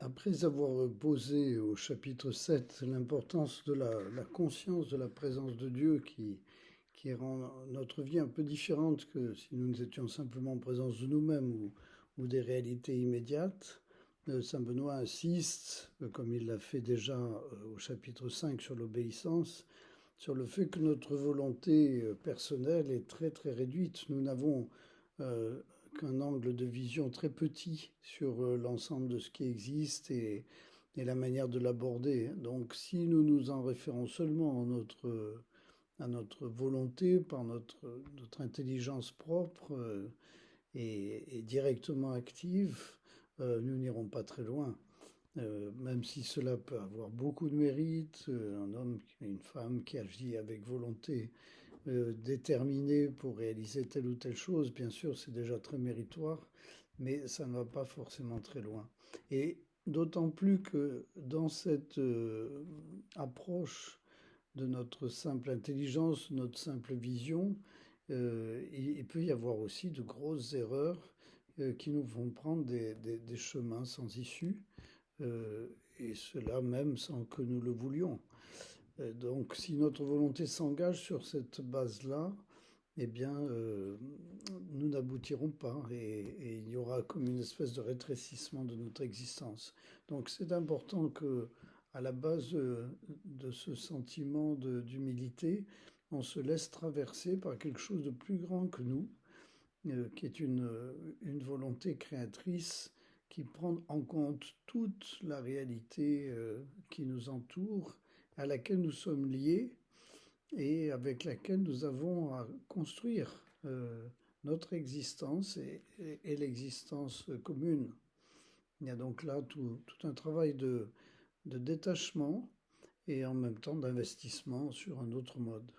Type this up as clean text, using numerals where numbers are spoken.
Après avoir posé au chapitre 7 l'importance de la conscience de la présence de Dieu qui rend notre vie un peu différente que si nous étions simplement en présence de nous-mêmes ou des réalités immédiates, Saint Benoît insiste, comme il l'a fait déjà au chapitre 5 sur l'obéissance, sur le fait que notre volonté personnelle est très très réduite. Nous n'avons euh, qu'un angle de vision très petit sur l'ensemble de ce qui existe et la manière de l'aborder. Donc si nous nous en référons seulement à notre volonté, par notre intelligence propre et directement active, nous n'irons pas très loin. Même si cela peut avoir beaucoup de mérite, un homme, une femme qui agit avec volonté déterminée pour réaliser telle ou telle chose, bien sûr, c'est déjà très méritoire, mais ça ne va pas forcément très loin. Et d'autant plus que dans cette approche de notre simple intelligence, notre simple vision, il peut y avoir aussi de grosses erreurs qui nous font prendre des chemins sans issue et cela même sans que nous le voulions. Donc si notre volonté s'engage sur cette base-là, eh bien, nous n'aboutirons pas et il y aura comme une espèce de rétrécissement de notre existence. Donc c'est important que, à la base de ce sentiment d'humilité, on se laisse traverser par quelque chose de plus grand que nous, qui est une volonté créatrice qui prend en compte toute la réalité qui nous entoure, à laquelle nous sommes liés et avec laquelle nous avons à construire notre existence et l'existence commune. Il y a donc là tout un travail de détachement et en même temps d'investissement sur un autre mode.